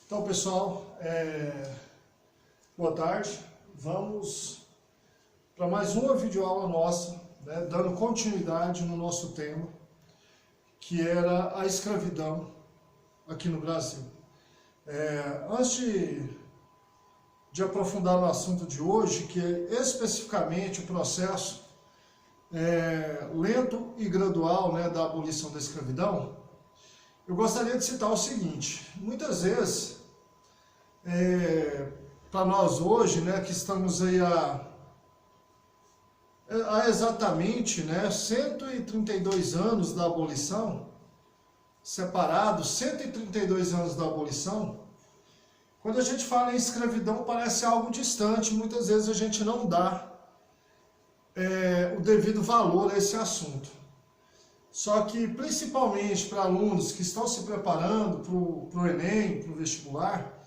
Então, pessoal, boa tarde. Vamos para mais uma videoaula nossa, né, dando continuidade no nosso tema, que era a escravidão aqui no Brasil. Antes de aprofundar no assunto de hoje, que é especificamente o processo lento e gradual, né, da abolição da escravidão, eu gostaria de citar o seguinte: muitas vezes, para nós hoje, né, que estamos aí há exatamente, né, 132 anos da abolição, separados, 132 anos da abolição, quando a gente fala em escravidão parece algo distante, muitas vezes a gente não dá o devido valor a esse assunto. Só que, principalmente para alunos que estão se preparando para o Enem, para o vestibular,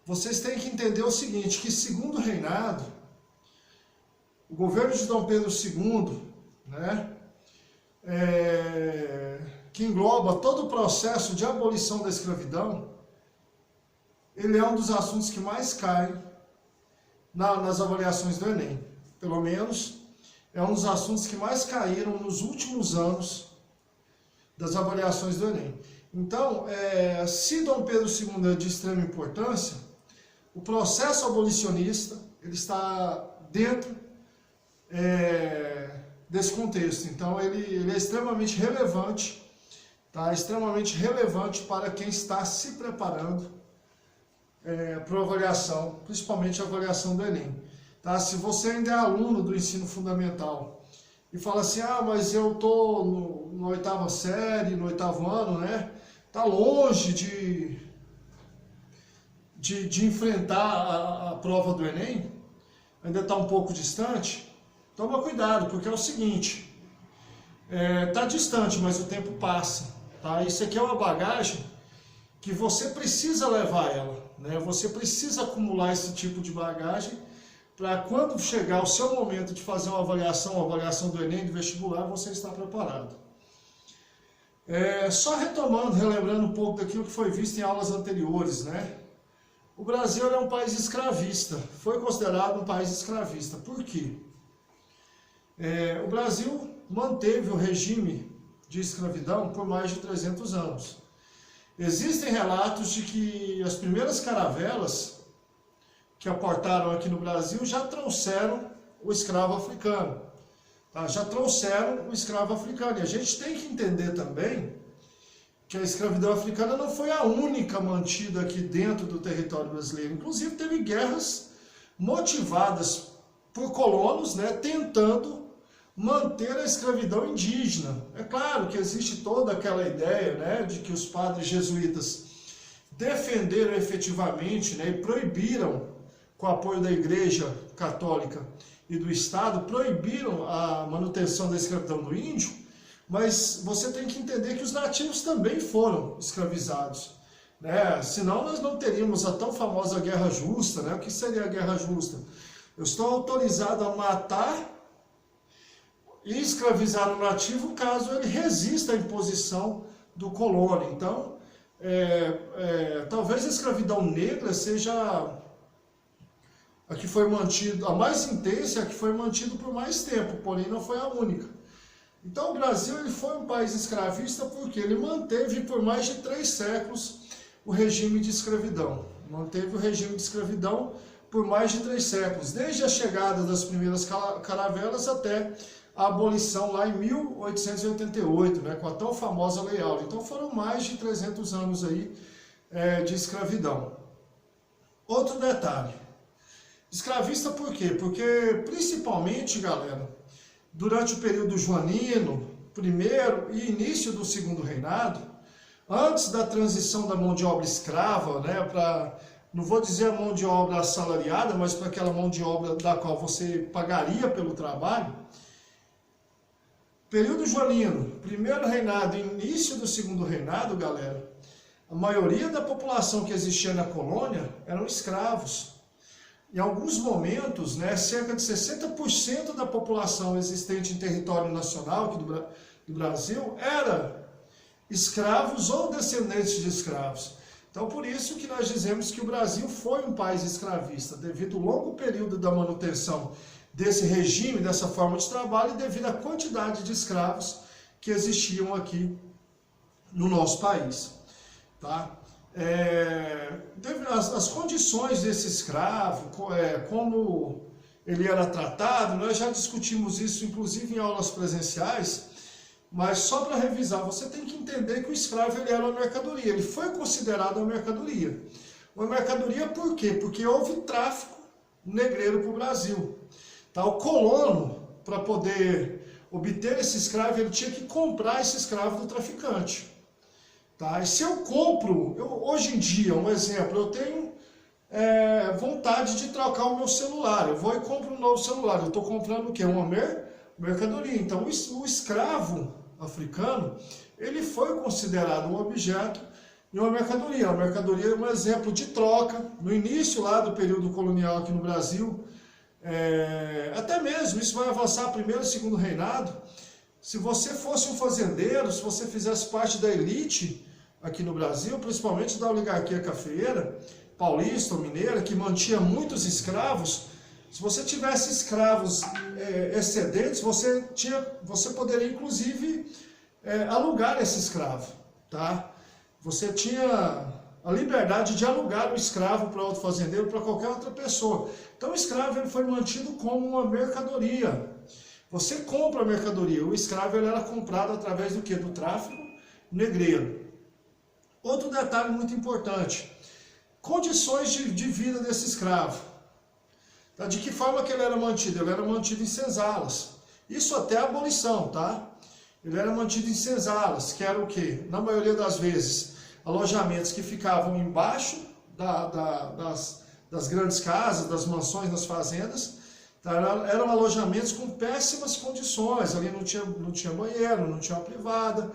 vocês têm que entender o seguinte, que segundo o reinado, o governo de Dom Pedro II, né, que engloba todo o processo de abolição da escravidão, ele é um dos assuntos que mais cai nas avaliações do Enem. Pelo menos, é um dos assuntos que mais caíram nos últimos anos das avaliações do Enem. Então, se Dom Pedro II é de extrema importância, o processo abolicionista ele está dentro desse contexto. Então, ele é extremamente relevante, tá? Extremamente relevante para quem está se preparando para a avaliação, principalmente a avaliação do Enem. Tá? Se você ainda é aluno do ensino fundamental e fala assim, mas eu estou na oitava série, no oitavo ano, né? Está longe de enfrentar a prova do Enem, ainda está um pouco distante, toma cuidado, porque é o seguinte, está distante, mas o tempo passa. Tá? Isso aqui é uma bagagem que você precisa levar ela, né? Você precisa acumular esse tipo de bagagem para quando chegar o seu momento de fazer uma avaliação do Enem, do vestibular, você está preparado. Só retomando, relembrando um pouco daquilo que foi visto em aulas anteriores, né? O Brasil é um país escravista, foi considerado um país escravista. Por quê? O Brasil manteve o regime de escravidão por mais de 300 anos. Existem relatos de que as primeiras caravelas que aportaram aqui no Brasil já trouxeram o escravo africano. Tá? Já trouxeram o escravo africano. E a gente tem que entender também que a escravidão africana não foi a única mantida aqui dentro do território brasileiro. Inclusive teve guerras motivadas por colonos, né, tentando manter a escravidão indígena. É claro que existe toda aquela ideia, né, de que os padres jesuítas defenderam efetivamente, né, e proibiram, com o apoio da Igreja Católica e do Estado, proibiram a manutenção da escravidão do índio, mas você tem que entender que os nativos também foram escravizados, né? Senão nós não teríamos a tão famosa guerra justa, né? O que seria a guerra justa? Eu estou autorizado a matar e escravizar o nativo caso ele resista à imposição do colono. Então, talvez a escravidão negra seja a que foi mantida, a mais intensa, a que foi mantida por mais tempo, porém não foi a única. Então o Brasil ele foi um país escravista porque ele manteve por mais de 3 séculos o regime de escravidão. Manteve o regime de escravidão por mais de 3 séculos, desde a chegada das primeiras caravelas até a abolição lá em 1888, né, com a tão famosa Lei Áurea. Então foram mais de 300 anos aí de escravidão. Outro detalhe, escravista por quê? Porque principalmente, galera, durante o período joanino, primeiro e início do segundo reinado, antes da transição da mão de obra escrava, né, não vou dizer a mão de obra assalariada, mas para aquela mão de obra da qual você pagaria pelo trabalho, período joanino, primeiro reinado e início do segundo reinado, galera, a maioria da população que existia na colônia eram escravos. Em alguns momentos, né, cerca de 60% da população existente em território nacional aqui do Brasil era escravos ou descendentes de escravos. Então, por isso que nós dizemos que o Brasil foi um país escravista, devido ao longo período da manutenção desse regime, dessa forma de trabalho, e devido à quantidade de escravos que existiam aqui no nosso país. Tá? As condições desse escravo, como ele era tratado, nós já discutimos isso, inclusive em aulas presenciais, mas só para revisar, você tem que entender que o escravo ele era uma mercadoria, ele foi considerado uma mercadoria. Uma mercadoria por quê? Porque houve tráfico negreiro para o Brasil. Tá? O colono, para poder obter esse escravo, ele tinha que comprar esse escravo do traficante. Tá? E se eu compro, hoje em dia, um exemplo, eu tenho vontade de trocar o meu celular, eu vou e compro um novo celular, eu estou comprando o quê? Uma mercadoria. Então o escravo africano, ele foi considerado um objeto e uma mercadoria. A mercadoria é um exemplo de troca. No início lá do período colonial aqui no Brasil, até mesmo, isso vai avançar primeiro e segundo reinado, se você fosse um fazendeiro, se você fizesse parte da elite aqui no Brasil, principalmente da oligarquia cafeeira, paulista ou mineira, que mantinha muitos escravos, se você tivesse escravos excedentes, você poderia inclusive alugar esse escravo. Tá? Você tinha a liberdade de alugar o escravo para outro fazendeiro, para qualquer outra pessoa. Então o escravo ele foi mantido como uma mercadoria. Você compra a mercadoria, o escravo ele era comprado através do quê? Do tráfico negreiro. Outro detalhe muito importante, condições de vida desse escravo. De que forma que ele era mantido? Ele era mantido em senzalas. Isso até a abolição, tá? Ele era mantido em senzalas, que era o quê? Na maioria das vezes, alojamentos que ficavam embaixo das grandes casas, das mansões, das fazendas. Tá? Eram alojamentos com péssimas condições. Ali não tinha banheiro, não tinha uma privada.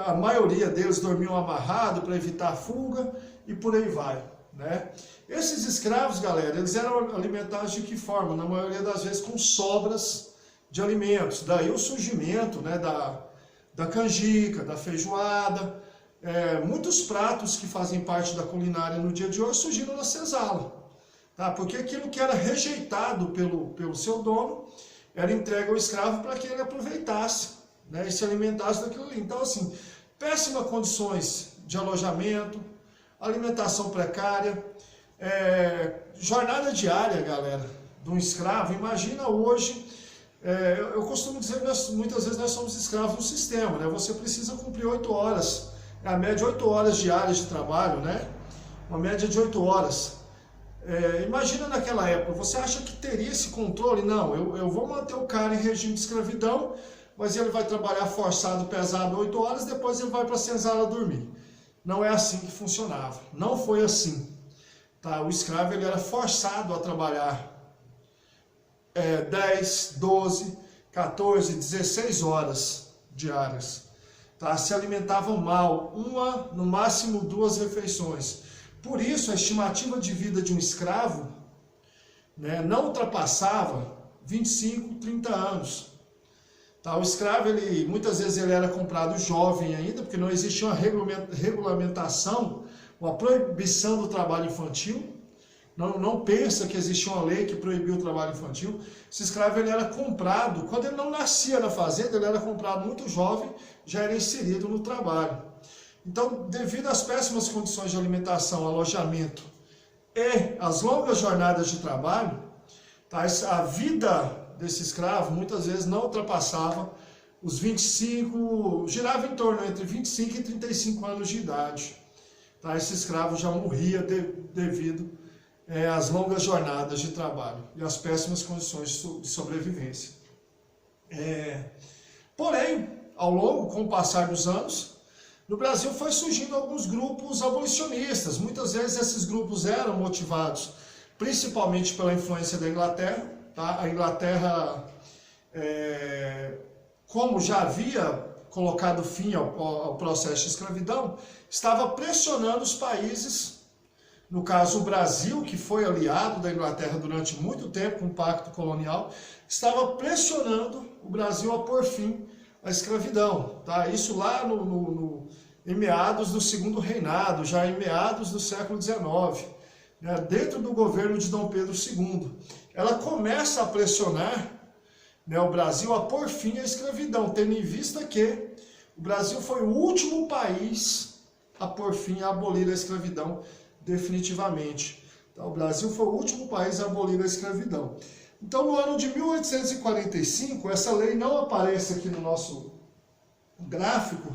A maioria deles dormiam amarrado para evitar a fuga e por aí vai. Né? Esses escravos, galera, eles eram alimentados de que forma? Na maioria das vezes com sobras de alimentos. Daí o surgimento, né, da canjica, da feijoada. Muitos pratos que fazem parte da culinária no dia de hoje surgiram na senzala. Tá? Porque aquilo que era rejeitado pelo seu dono era entregue ao escravo para que ele aproveitasse, né, e se alimentasse daquilo ali. Então, assim, péssimas condições de alojamento, alimentação precária, jornada diária, galera, de um escravo. Imagina hoje, eu costumo dizer que muitas vezes nós somos escravos do sistema, né? Você precisa cumprir 8 horas, a média 8 horas diárias de trabalho, né? Uma média de 8 horas. Imagina naquela época, você acha que teria esse controle? Não, eu vou manter o cara em regime de escravidão, mas ele vai trabalhar forçado, pesado 8 horas, depois ele vai para a senzala dormir. Não é assim que funcionava. Não foi assim. Tá? O escravo ele era forçado a trabalhar 10, 12, 14, 16 horas diárias. Tá? Se alimentavam mal, no máximo 2 refeições. Por isso, a estimativa de vida de um escravo, né, não ultrapassava 25, 30 anos. Tá, o escravo, muitas vezes ele era comprado jovem ainda, porque não existia uma regulamentação, uma proibição do trabalho infantil. Não pensa que existia uma lei que proibiu o trabalho infantil. Esse escravo ele era comprado, quando ele não nascia na fazenda, ele era comprado muito jovem, já era inserido no trabalho. Então, devido às péssimas condições de alimentação, alojamento e as longas jornadas de trabalho, tá, a vida desse escravo muitas vezes não ultrapassava os 25, girava em torno entre 25 e 35 anos de idade. Tá? Esse escravo já morria devido às longas jornadas de trabalho e às péssimas condições de sobrevivência. Porém, com o passar dos anos, no Brasil foi surgindo alguns grupos abolicionistas. Muitas vezes esses grupos eram motivados principalmente pela influência da Inglaterra. Tá? A Inglaterra, como já havia colocado fim ao processo de escravidão, estava pressionando os países, no caso o Brasil, que foi aliado da Inglaterra durante muito tempo com o Pacto Colonial, estava pressionando o Brasil a pôr fim à escravidão. Tá? Isso lá em meados do segundo reinado, já em meados do século XIX, né, dentro do governo de Dom Pedro II. Ela começa a pressionar, né, o Brasil a pôr fim à escravidão, tendo em vista que o Brasil foi o último país a pôr fim, a abolir a escravidão definitivamente. Então, o Brasil foi o último país a abolir a escravidão. Então, no ano de 1845, essa lei não aparece aqui no nosso gráfico,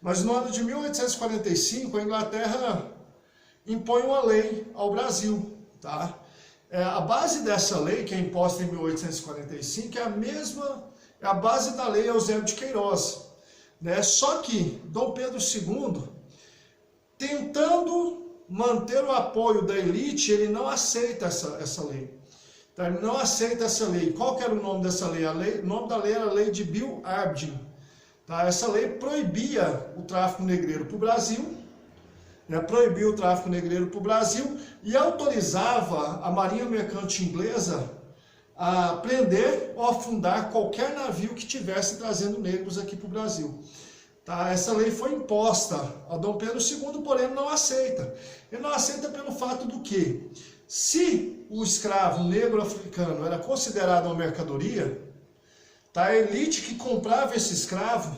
mas no ano de 1845, a Inglaterra impõe uma lei ao Brasil. Tá? A base dessa lei, que é imposta em 1845, é a base da lei Eusébio de Queiroz. Né? Só que Dom Pedro II, tentando manter o apoio da elite, ele não aceita essa lei. Tá? Ele não aceita essa lei. Qual que era o nome dessa lei? O nome da lei era a lei de Bill Aberdeen. Tá? Essa lei proibia o tráfico negreiro para o Brasil, né? Proibia o tráfico negreiro para o Brasil e autorizava a Marinha Mercante Inglesa a prender ou afundar qualquer navio que estivesse trazendo negros aqui para o Brasil. Tá? Essa lei foi imposta a Dom Pedro II, porém ele não aceita. Ele não aceita pelo fato do que, se o escravo negro africano era considerado uma mercadoria, tá? A elite que comprava esse escravo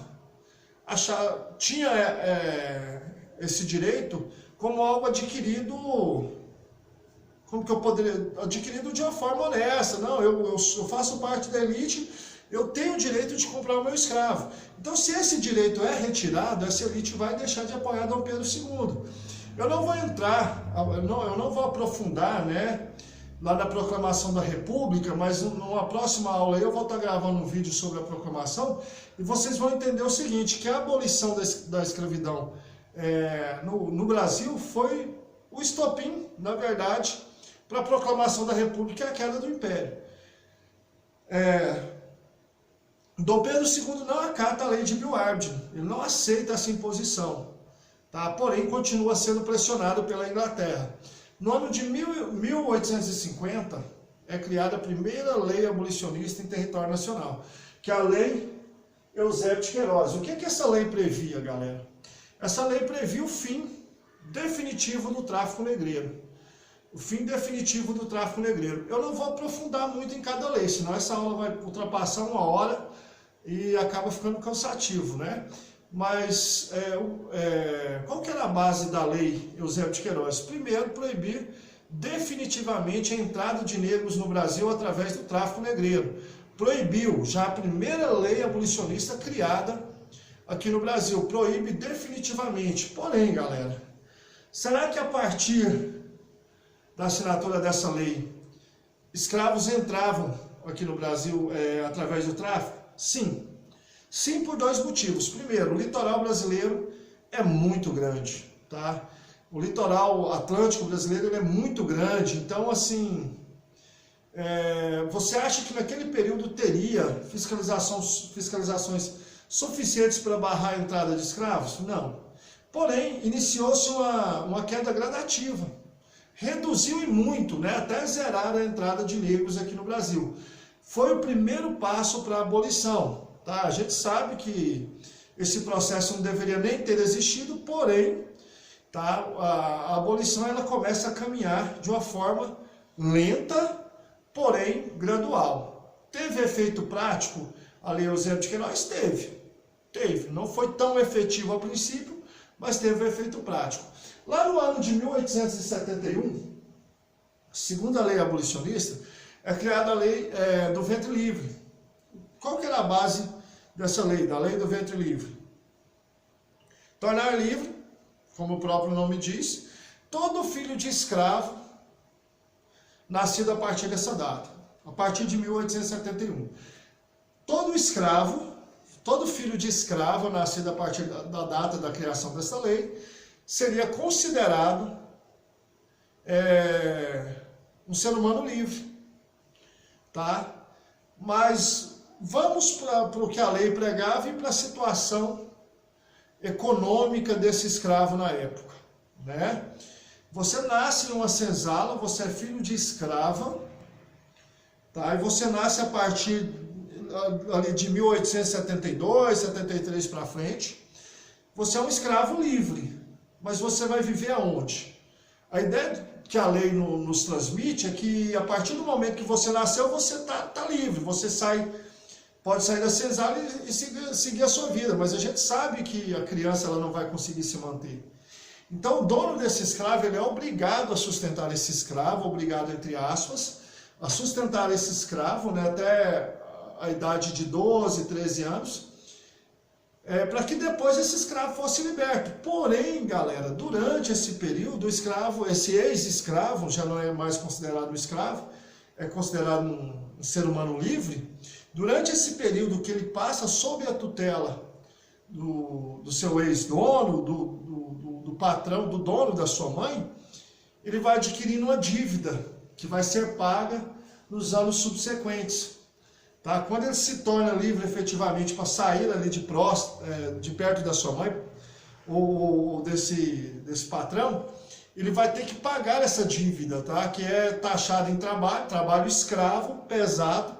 tinha esse direito como algo adquirido, como que eu poderia, adquirido de uma forma honesta. Não, eu faço parte da elite, eu tenho o direito de comprar o meu escravo. Então, se esse direito é retirado, essa elite vai deixar de apoiar Dom Pedro II. Eu não vou entrar, eu não vou aprofundar, né, lá na proclamação da República, mas numa próxima aula eu vou estar gravando um vídeo sobre a proclamação e vocês vão entender o seguinte, que a abolição da escravidão no Brasil foi o estopim, na verdade, para a proclamação da República e a queda do Império. Dom Pedro II não acata a lei de Bill Aberdeen, ele não aceita essa imposição, tá? Porém continua sendo pressionado pela Inglaterra. No ano de 1850 é criada a primeira lei abolicionista em território nacional, que é a lei Eusébio de Queiroz. O que essa lei previa, galera? Essa lei previa o fim definitivo do tráfico negreiro. O fim definitivo do tráfico negreiro. Eu não vou aprofundar muito em cada lei, senão essa aula vai ultrapassar 1 hora e acaba ficando cansativo, né? Mas qual que era a base da lei Eusébio de Queiroz? Primeiro, proibir definitivamente a entrada de negros no Brasil através do tráfico negreiro. Proibiu, já a primeira lei abolicionista criada aqui no Brasil, proíbe definitivamente. Porém, galera, será que a partir da assinatura dessa lei, escravos entravam aqui no Brasil através do tráfico? Sim. Sim, por 2 motivos. Primeiro, o litoral brasileiro é muito grande, tá? O litoral atlântico brasileiro ele é muito grande, então, assim, você acha que naquele período teria fiscalizações suficientes para barrar a entrada de escravos? Não. Porém, iniciou-se uma queda gradativa. Reduziu e muito, né, até zerar a entrada de negros aqui no Brasil. Foi o primeiro passo para a abolição. Tá? A gente sabe que esse processo não deveria nem ter existido, porém, tá, a abolição ela começa a caminhar de uma forma lenta, porém gradual. Teve efeito prático a lei Eusébio de Queiroz? Teve. Não foi tão efetivo a princípio, mas teve efeito prático. Lá no ano de 1871, segundo a lei abolicionista, é criada a lei do ventre livre. Qual que era a base dessa lei, da lei do ventre livre? Tornar livre, como o próprio nome diz, todo filho de escravo nascido a partir dessa data, a partir de 1871. Todo escravo, todo filho de escravo nascido a partir da data da criação dessa lei, seria considerado um ser humano livre, tá? Mas vamos para o que a lei pregava e para a situação econômica desse escravo na época, né? Você nasce numa senzala, você é filho de escrava, tá? E você nasce a partir ali de 1872, 73 para frente. você é um escravo livre, mas você vai viver aonde? A ideia que a lei nos transmite é que a partir do momento que você nasceu, você tá livre, você pode sair da senzala e seguir a sua vida, mas a gente sabe que a criança ela não vai conseguir se manter. Então o dono desse escravo ele é obrigado a sustentar esse escravo, obrigado entre aspas, a sustentar esse escravo, né, até a idade de 12, 13 anos, para que depois esse escravo fosse liberto. Porém, galera, durante esse período, o escravo, esse ex-escravo, já não é mais considerado um escravo, é considerado um ser humano livre. Durante esse período que ele passa sob a tutela do seu ex-dono, do patrão, do dono da sua mãe, ele vai adquirindo uma dívida que vai ser paga nos anos subsequentes. Tá? Quando ele se torna livre efetivamente para sair ali de perto da sua mãe, ou desse patrão, ele vai ter que pagar essa dívida, tá? Que é taxada em trabalho escravo, pesado,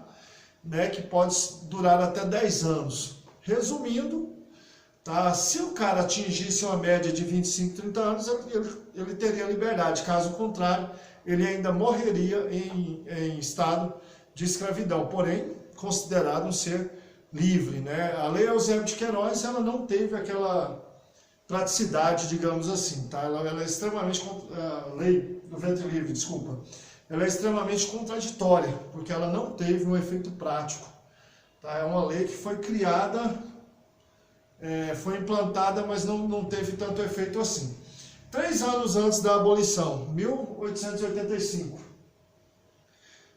né? Que pode durar até 10 anos. Resumindo, tá? Se o cara atingisse uma média de 25, 30 anos, ele teria liberdade. Caso contrário, ele ainda morreria em estado de escravidão. Porém, considerado um ser livre, né? A lei Eusébio de Queiroz, ela não teve aquela praticidade, digamos assim, tá? Ela é extremamente, a lei do ventre livre, desculpa, ela é extremamente contraditória, porque ela não teve um efeito prático, tá? É uma lei que foi criada, foi implantada, mas não teve tanto efeito assim. 3 anos antes da abolição, 1885,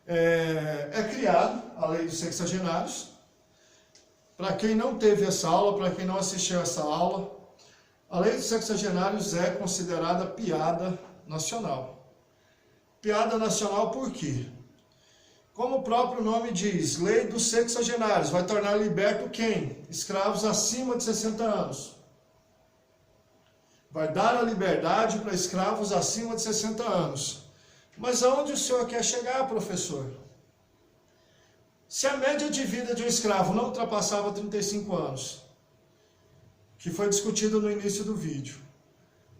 é criado a lei dos sexagenários. Para quem não teve essa aula, para quem não assistiu essa aula, a lei dos sexagenários é considerada piada nacional. Piada nacional por quê? Como o próprio nome diz, lei dos sexagenários, vai tornar liberto quem? Escravos acima de 60 anos. Vai dar a liberdade para escravos acima de 60 anos. Mas aonde o senhor quer chegar, professor? Se a média de vida de um escravo não ultrapassava 35 anos, que foi discutido no início do vídeo,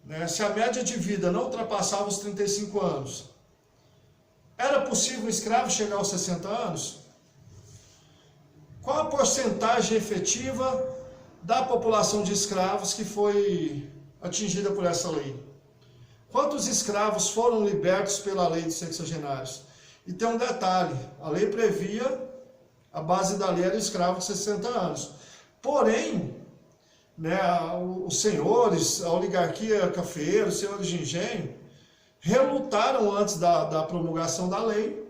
né? Se a média de vida não ultrapassava os 35 anos, era possível um escravo chegar aos 60 anos? Qual a porcentagem efetiva da população de escravos que foi atingida por essa lei? Quantos escravos foram libertos pela lei dos sexagenários? E tem um detalhe, a lei previa, a base da lei era escravo de 60 anos. Porém, né, os senhores, a oligarquia cafeeira, os senhores de engenho, relutaram antes da promulgação da lei,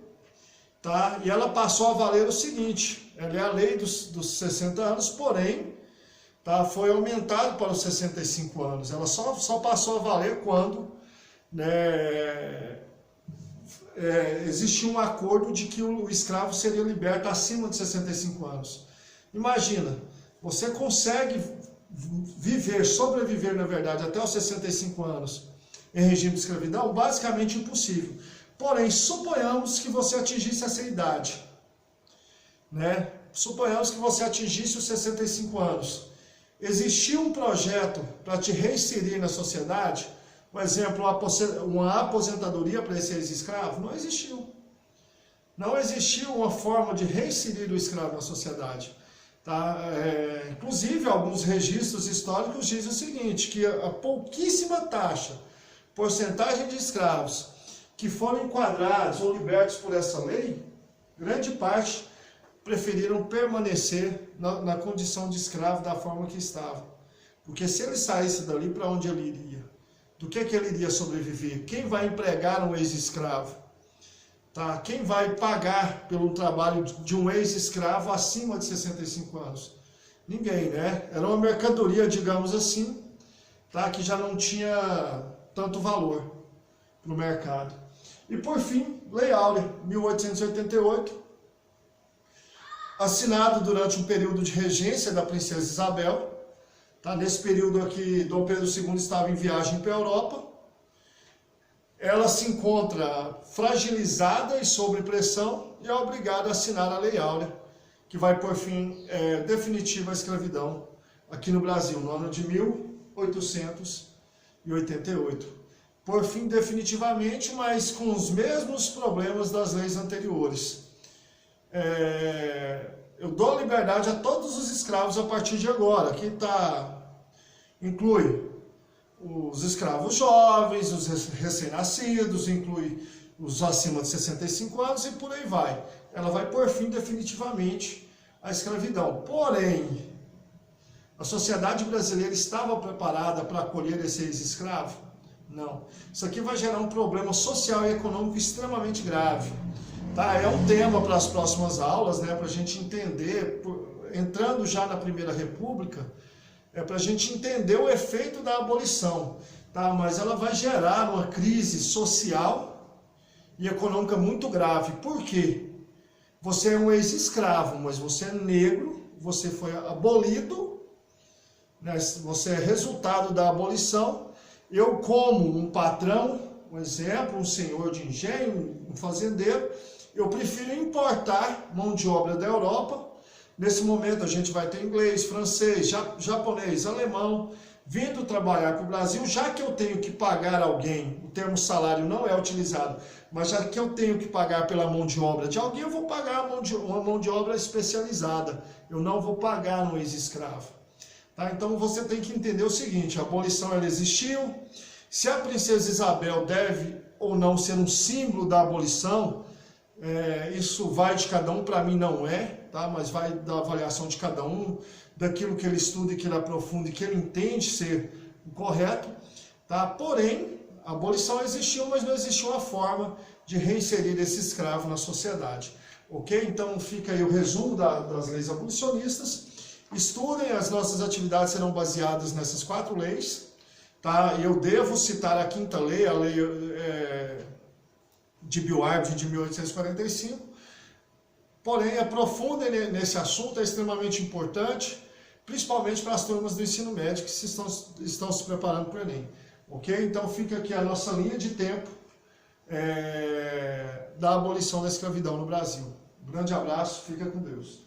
tá? E ela passou a valer o seguinte, ela é a lei dos 60 anos, porém, tá, foi aumentado para os 65 anos. Ela só passou a valer quando, né, existia um acordo de que o escravo seria liberto acima de 65 anos. Imagina, você consegue sobreviver na verdade até os 65 anos em regime de escravidão? Basicamente impossível. Porém, suponhamos que você atingisse essa idade, né? Suponhamos que você atingisse os 65 anos. Existia um projeto para te reinserir na sociedade? Por exemplo, uma aposentadoria para esse ex-escravo? Não existiu. Não existiu uma forma de reinserir o escravo na sociedade. Tá? Inclusive, alguns registros históricos dizem o seguinte, que a pouquíssima porcentagem de escravos que foram enquadrados ou libertos por essa lei, grande parte preferiram permanecer na condição de escravo da forma que estava. Porque se ele saísse dali, para onde ele iria? Do que ele iria sobreviver? Quem vai empregar um ex-escravo? Tá? Quem vai pagar pelo trabalho de um ex-escravo acima de 65 anos? Ninguém, né? Era uma mercadoria, digamos assim, tá? Que já não tinha tanto valor para o mercado. E por fim, Lei Áurea, 1888, assinado durante um período de regência da princesa Isabel. Tá? Nesse período aqui, Dom Pedro II estava em viagem para a Europa. Ela se encontra fragilizada e sob pressão e é obrigada a assinar a Lei Áurea, que vai pôr fim definitivo à escravidão aqui no Brasil, no ano de 1888. Por fim, definitivamente, mas com os mesmos problemas das leis anteriores. Eu dou liberdade a todos os escravos a partir de agora. Aqui inclui os escravos jovens, os recém-nascidos, inclui os acima de 65 anos e por aí vai. Ela vai por fim definitivamente a escravidão. Porém, a sociedade brasileira estava preparada para acolher esse ex-escravo? Não. Isso aqui vai gerar um problema social e econômico extremamente grave. Tá? É um tema para as próximas aulas, né? Para a gente entender, entrando já na Primeira República, para a gente entender o efeito da abolição. Tá? Mas ela vai gerar uma crise social e econômica muito grave. Por quê? Você é um ex-escravo, mas você é negro, você foi abolido, né? Você é resultado da abolição. Eu, como um patrão, um exemplo, um senhor de engenho, um fazendeiro, eu prefiro importar mão de obra da Europa. Nesse momento a gente vai ter inglês, francês, japonês, alemão, vindo trabalhar para o Brasil, já que eu tenho que pagar alguém, o termo salário não é utilizado, mas já que eu tenho que pagar pela mão de obra de alguém, eu vou pagar uma mão de obra especializada, eu não vou pagar no ex-escravo. Tá? Então você tem que entender o seguinte, a abolição ela existiu, se a princesa Isabel deve ou não ser um símbolo da abolição, isso vai de cada um, para mim não é, tá? Mas vai da avaliação de cada um, daquilo que ele estuda e que ele aprofunda e que ele entende ser o correto. Tá? Porém, a abolição existiu, mas não existiu uma forma de reinserir esse escravo na sociedade. Ok? Então fica aí o resumo das leis abolicionistas. Estudem, as nossas atividades serão baseadas nessas 4 leis. Tá? Eu devo citar a 5ª lei, a lei de Bill Arbit de 1845. Porém, aprofundem nesse assunto, é extremamente importante, principalmente para as turmas do ensino médio que estão se preparando para o Enem. Ok? Então fica aqui a nossa linha de tempo da abolição da escravidão no Brasil. Um grande abraço, fica com Deus.